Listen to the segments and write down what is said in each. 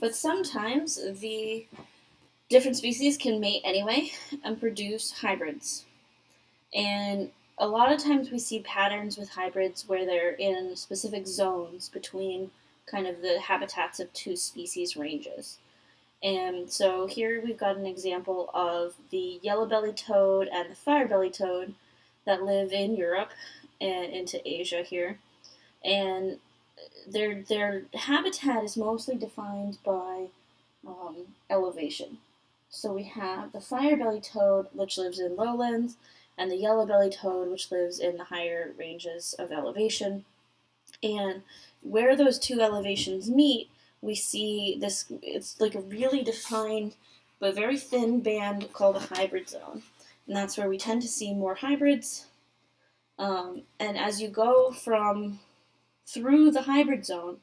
But sometimes the different species can mate anyway and produce hybrids. And a lot of times we see patterns with hybrids where they're in specific zones between kind of the habitats of two species ranges. And so here we've got an example of the yellow-bellied toad and the fire-bellied toad that live in Europe and into Asia here. And their habitat is mostly defined by elevation. So we have the fire-bellied toad, which lives in lowlands, and the yellow-bellied toad, which lives in the higher ranges of elevation. And where those two elevations meet, we see this, it's like a really defined but very thin band called a hybrid zone. And that's where we tend to see more hybrids. And as you go from through the hybrid zone,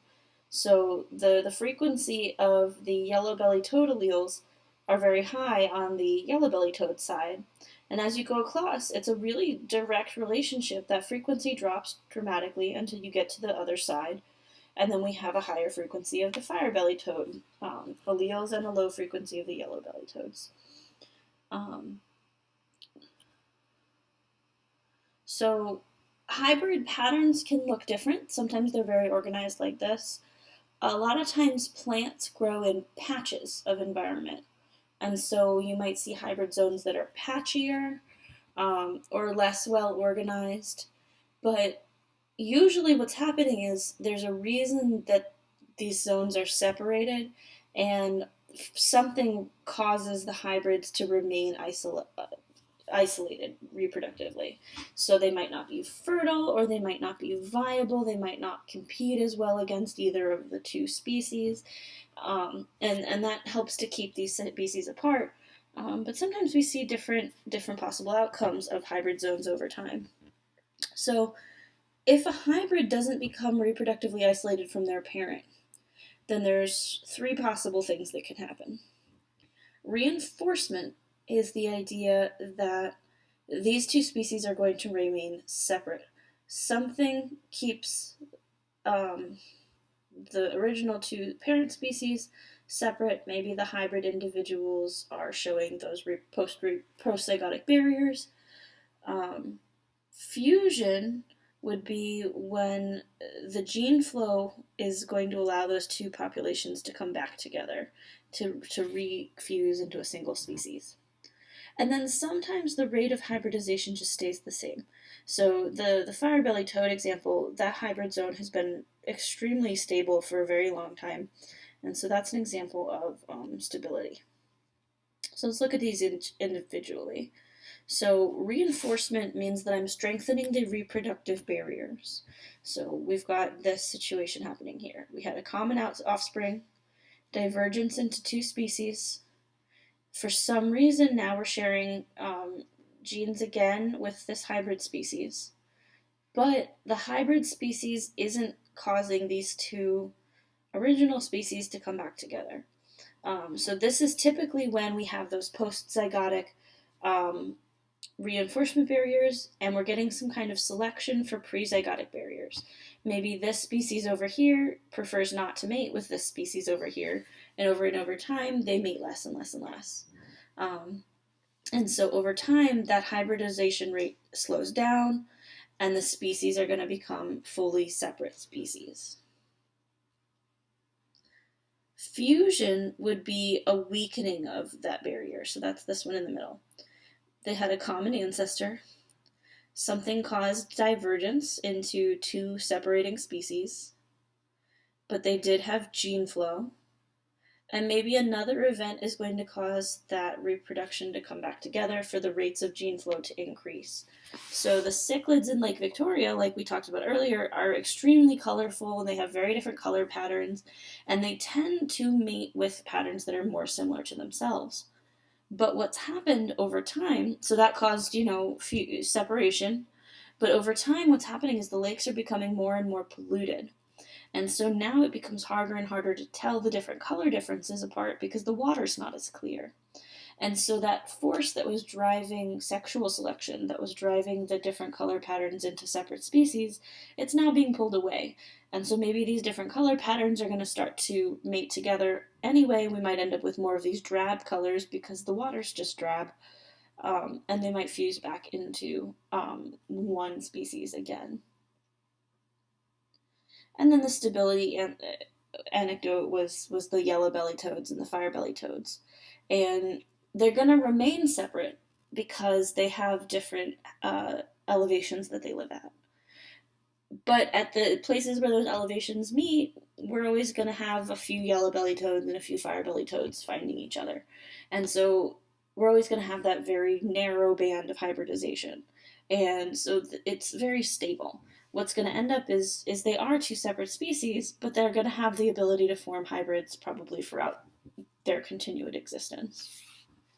so the frequency of the yellow-bellied toad alleles are very high on the yellow-bellied toad side. And as you go across, it's a really direct relationship. That frequency drops dramatically until you get to the other side. And then we have a higher frequency of the fire-bellied toad alleles and a low frequency of the yellow-bellied toads. So hybrid patterns can look different. Sometimes they're very organized like this. A lot of times plants grow in patches of environment. And so you might see hybrid zones that are patchier or less well organized. But usually what's happening is there's a reason that these zones are separated, and something causes the hybrids to remain isolated reproductively. So they might not be fertile, or they might not be viable, they might not compete as well against either of the two species, and that helps to keep these species apart. But sometimes we see different possible outcomes of hybrid zones over time. So if a hybrid doesn't become reproductively isolated from their parent, then there's three possible things that can happen. Reinforcement is the idea that these two species are going to remain separate. Something keeps the original two parent species separate. Maybe the hybrid individuals are showing those post-zygotic barriers. Fusion would be when the gene flow is going to allow those two populations to come back together, to refuse into a single species. And then sometimes the rate of hybridization just stays the same. So the fire-bellied toad example, that hybrid zone has been extremely stable for a very long time. And so that's an example of stability. So let's look at these individually. So reinforcement means that I'm strengthening the reproductive barriers. So we've got this situation happening here. We had a common offspring, divergence into two species. For some reason, now we're sharing genes again with this hybrid species. But the hybrid species isn't causing these two original species to come back together. So this is typically when we have those post-zygotic reinforcement barriers, and we're getting some kind of selection for pre-zygotic barriers. Maybe this species over here prefers not to mate with this species over here, and over time, they mate less and less and less. And so over time, that hybridization rate slows down, and the species are going to become fully separate species. Fusion would be a weakening of that barrier, so that's this one in the middle. They had a common ancestor. Something caused divergence into two separating species, but they did have gene flow. And maybe another event is going to cause that reproduction to come back together for the rates of gene flow to increase. So the cichlids in Lake Victoria, like we talked about earlier, are extremely colorful, and they have very different color patterns, and they tend to mate with patterns that are more similar to themselves. But what's happened over time, so that caused, separation, but over time what's happening is the lakes are becoming more and more polluted. And so now it becomes harder and harder to tell the different color differences apart because the water's not as clear. And so that force that was driving sexual selection, that was driving the different color patterns into separate species, it's now being pulled away. And so maybe these different color patterns are going to start to mate together anyway. We might end up with more of these drab colors because the water's just drab. And they might fuse back into one species again. And then the stability anecdote was the yellow belly toads and the fire belly toads. And they're going to remain separate because they have different elevations that they live at. But at the places where those elevations meet, we're always going to have a few yellow belly toads and a few fire belly toads finding each other. And so we're always going to have that very narrow band of hybridization. And so it's very stable. What's going to end up is they are two separate species, but they're going to have the ability to form hybrids probably throughout their continued existence.